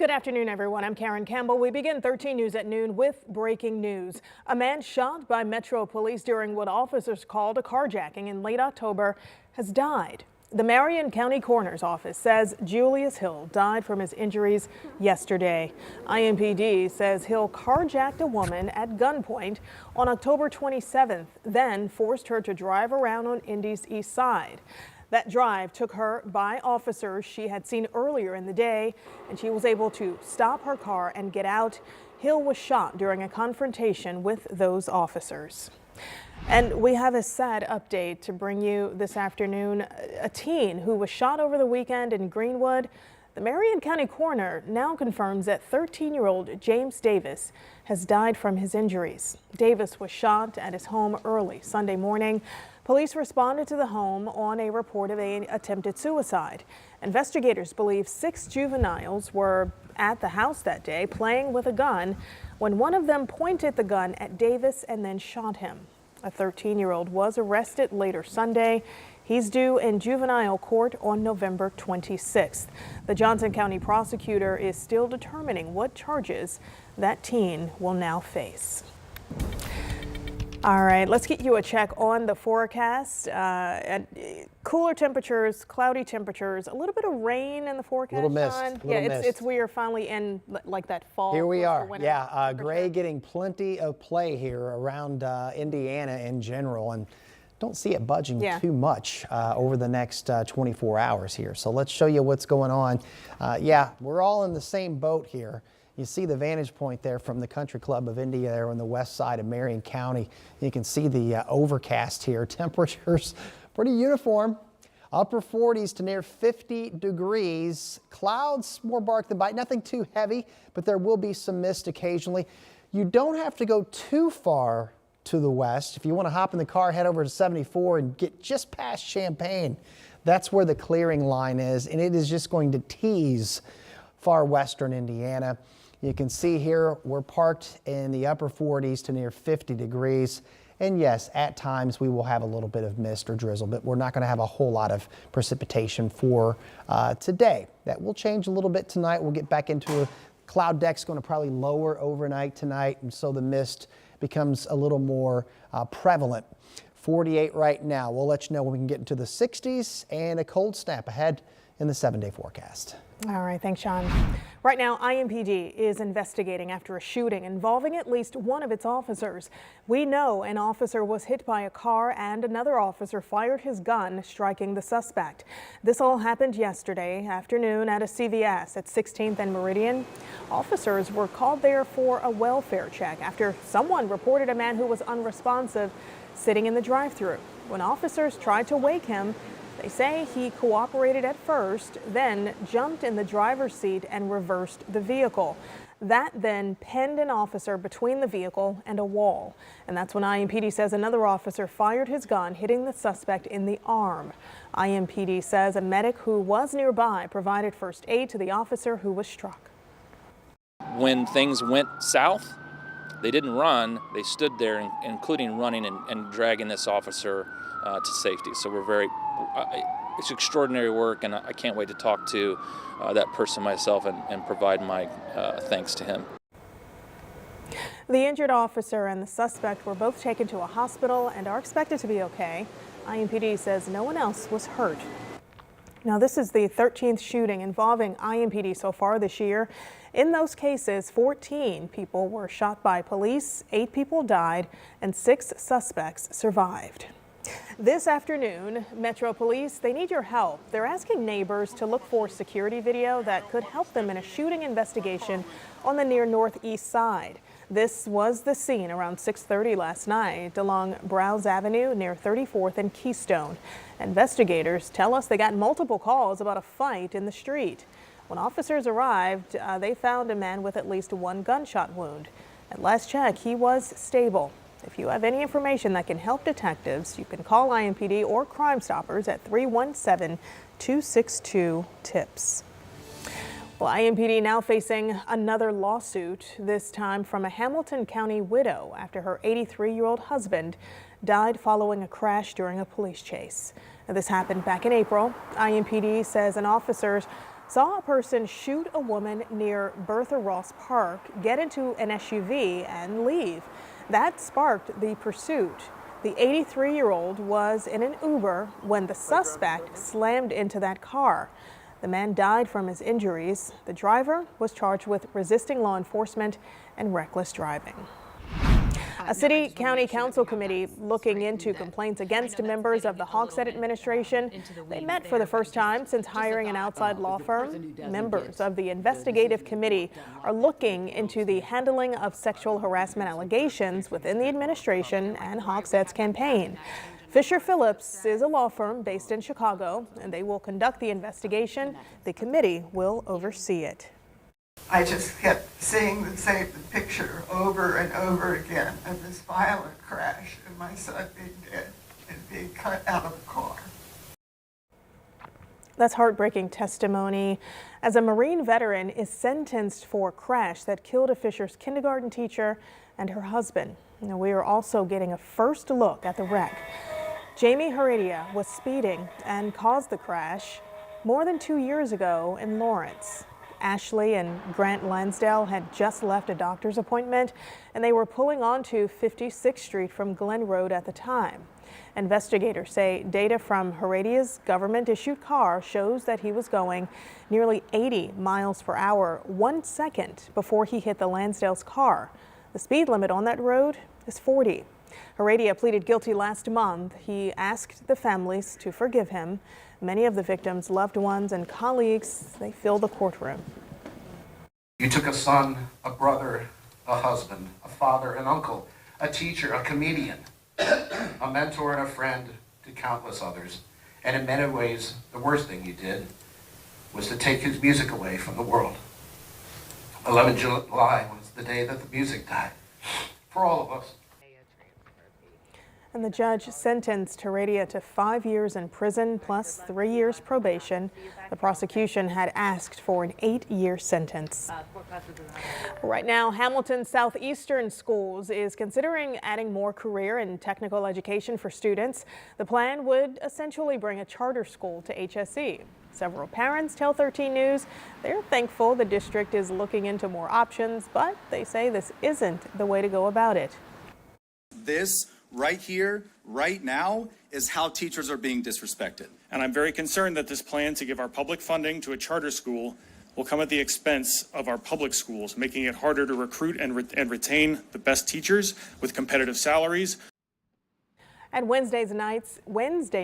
Good afternoon, everyone. I'm Karen Campbell. We begin 13 News at noon with breaking news. A man shot by Metro Police during what officers called a carjacking in late October has died. The Marion County Coroner's Office says Julius Hill died from his injuries yesterday. IMPD says Hill carjacked a woman at gunpoint on October 27th, then forced her to drive around on Indy's east side. That drive took her by officers she had seen earlier in the day, and she was able to stop her car and get out. Hill was shot during a confrontation with those officers. And we have a sad update to bring you this afternoon. A teen who was shot over the weekend in Greenwood. The Marion County coroner now confirms that 13-year-old James Davis has died from his injuries. Davis was shot at his home early Sunday morning. Police responded to the home on a report of an attempted suicide. Investigators believe 6 juveniles were at the house that day playing with a gun when one of them pointed the gun at Davis and then shot him. A 13-year-old was arrested later Sunday. He's due in juvenile court on November 26th. The Johnson County prosecutor is still determining what charges that teen will now face. All right, let's get you a check on the forecast. Cooler temperatures, cloudy temperatures, a little bit of rain in the forecast. Little mist. It's we are finally in like that fall. Here we are. Yeah, gray getting plenty of play here around Indiana in general, and don't see it budging too much over the next 24 hours here. So let's show you what's going on. Yeah, we're all in the same boat here. You see the vantage point there from the Country Club of India there on the west side of Marion County. You can see the overcast here. Temperatures pretty uniform. Upper 40s to near 50 degrees. Clouds more bark than bite. Nothing too heavy, but there will be some mist occasionally. You don't have to go too far to the west. If you want to hop in the car, head over to 74 and get just past Champaign. That's where the clearing line is, and it is just going to tease far western Indiana. You can see here we're parked in the upper 40s to near 50 degrees. And yes, at times we will have a little bit of mist or drizzle, but we're not going to have a whole lot of precipitation for today. That will change a little bit tonight. We'll get back into a cloud deck's going to probably lower overnight tonight, and so the mist becomes a little more prevalent. 48 right now. We'll let you know when we can get into the 60s and a cold snap ahead in the 7-day forecast. All right, thanks, Sean. Right now, IMPD is investigating after a shooting involving at least one of its officers. We know an officer was hit by a car and another officer fired his gun, striking the suspect. This all happened yesterday afternoon at a CVS at 16th and Meridian. Officers were called there for a welfare check after someone reported a man who was unresponsive sitting in the drive-thru. When officers tried to wake him, they say he cooperated at first, then jumped in the driver's seat and reversed the vehicle. That then pinned an officer between the vehicle and a wall. And that's when IMPD says another officer fired his gun, hitting the suspect in the arm. IMPD says a medic who was nearby provided first aid to the officer who was struck. When things went south, they didn't run, they stood there, including running and dragging this officer to safety. So we're very, it's extraordinary work, and I can't wait to talk to that person myself and provide my thanks to him. The injured officer and the suspect were both taken to a hospital and are expected to be okay. IMPD says no one else was hurt. Now, this is the 13th shooting involving IMPD so far this year. In those cases, 14 people were shot by police, 8 people died, and 6 suspects survived. This afternoon, Metro Police, they need your help. They're asking neighbors to look for security video that could help them in a shooting investigation on the near northeast side. This was the scene around 6:30 last night along Browse Avenue near 34th and Keystone. Investigators tell us they got multiple calls about a fight in the street. When officers arrived, they found a man with at least 1 gunshot wound. At last check, he was stable. If you have any information that can help detectives, you can call IMPD or Crime Stoppers at 317-262-TIPS. Well, IMPD now facing another lawsuit, this time from a Hamilton County widow after her 83-year-old husband died following a crash during a police chase. Now, this happened back in April. IMPD says an officer saw a person shoot a woman near Bertha Ross Park, get into an SUV and leave. That sparked the pursuit. The 83-year-old was in an Uber when the suspect slammed into that car. The man died from his injuries. The driver was charged with resisting law enforcement and reckless driving. A city-county council committee looking into complaints against members of the Hogshead administration. They met for the first time since hiring an outside law firm. Members of the investigative committee are looking into the handling of sexual harassment allegations within the administration and Hogshead's campaign. Fisher Phillips is a law firm based in Chicago, and they will conduct the investigation. The committee will oversee it. I just kept seeing the same picture over and over again of this violent crash and my son being dead and being cut out of the car. That's heartbreaking testimony as a Marine veteran is sentenced for a crash that killed a Fisher's kindergarten teacher and her husband. Now, we are also getting a first look at the wreck. Jamie Heredia was speeding and caused the crash more than 2 years ago in Lawrence. Ashley and Grant Lansdale had just left a doctor's appointment and they were pulling onto 56th Street from Glen Road at the time. Investigators say data from Heredia's government-issued car shows that he was going nearly 80 miles per hour 1 second before he hit the Lansdale's car. The speed limit on that road is 40. Heredia pleaded guilty last month. He asked the families to forgive him. Many of the victims' loved ones and colleagues, they fill the courtroom. You took a son, a brother, a husband, a father, an uncle, a teacher, a comedian, a mentor and a friend to countless others. And in many ways, the worst thing you did was to take his music away from the world. 11 July was the day that the music died for all of us. And the judge sentenced Heredia to 5 years in prison plus 3 years probation. The prosecution had asked for an 8-year sentence. Right now, Hamilton Southeastern Schools is considering adding more career and technical education for students. The plan would essentially bring a charter school to HSE. Several parents tell 13 News they're thankful the district is looking into more options, but they say this isn't the way to go about it. This right here, right now, is how teachers are being disrespected. And I'm very concerned that this plan to give our public funding to a charter school will come at the expense of our public schools, making it harder to recruit and retain the best teachers with competitive salaries. At Wednesday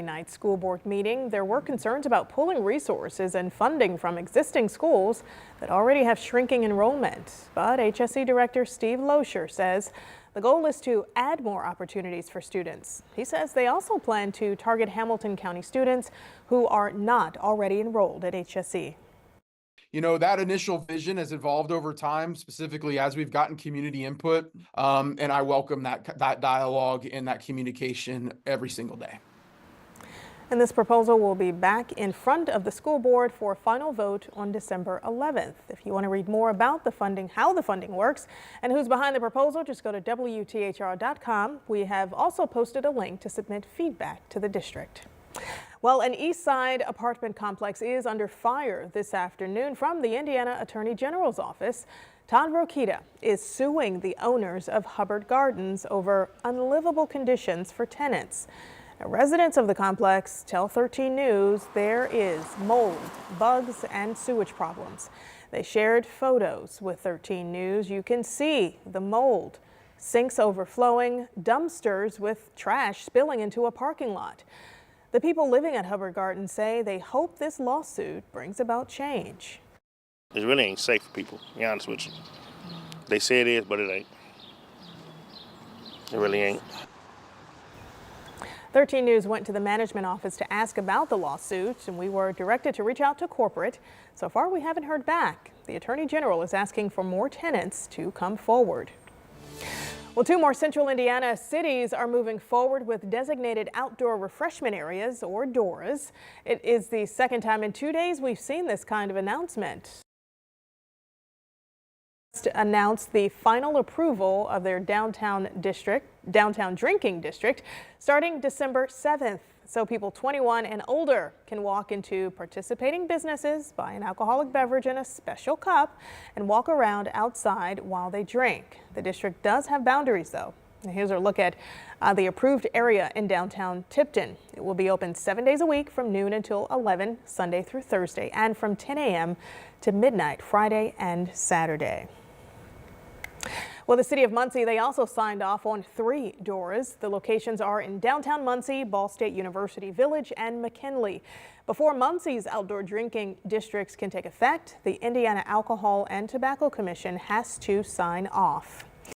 night school board meeting, there were concerns about pulling resources and funding from existing schools that already have shrinking enrollment. But HSE Director Steve Loescher says the goal is to add more opportunities for students. He says they also plan to target Hamilton County students who are not already enrolled at HSE. You know, that initial vision has evolved over time, specifically as we've gotten community input, and I welcome that dialogue and that communication every single day. And this proposal will be back in front of the school board for a final vote on December 11th. If you want to read more about the funding, how the funding works, and who's behind the proposal, just go to WTHR.com. We have also posted a link to submit feedback to the district. Well, an East Side apartment complex is under fire this afternoon from the Indiana Attorney General's office. Todd Rokita is suing the owners of Hubbard Gardens over unlivable conditions for tenants. Now, residents of the complex tell 13 News there is mold, bugs, and sewage problems. They shared photos with 13 News. You can see the mold, sinks overflowing, dumpsters with trash spilling into a parking lot. The people living at Hubbard Gardens say they hope this lawsuit brings about change. It really ain't safe for people, to be honest with you. They say it is, but it ain't. It really ain't. 13 News went to the management office to ask about the lawsuit, and we were directed to reach out to corporate. So far, we haven't heard back. The Attorney General is asking for more tenants to come forward. Well, 2 more central Indiana cities are moving forward with designated outdoor refreshment areas, or DORAs. It is the second time in 2 days we've seen this kind of announcement. Announced the final approval of their downtown drinking district starting December 7th. So people 21 and older can walk into participating businesses, buy an alcoholic beverage in a special cup, and walk around outside while they drink. The district does have boundaries, though. Here's a look at the approved area in downtown Tipton. It will be open 7 days a week from noon until 11, Sunday through Thursday, and from 10 a.m. to midnight, Friday and Saturday. Well, the city of Muncie, they also signed off on 3 doors. The locations are in downtown Muncie, Ball State University Village, and McKinley. Before Muncie's outdoor drinking districts can take effect, the Indiana Alcohol and Tobacco Commission has to sign off.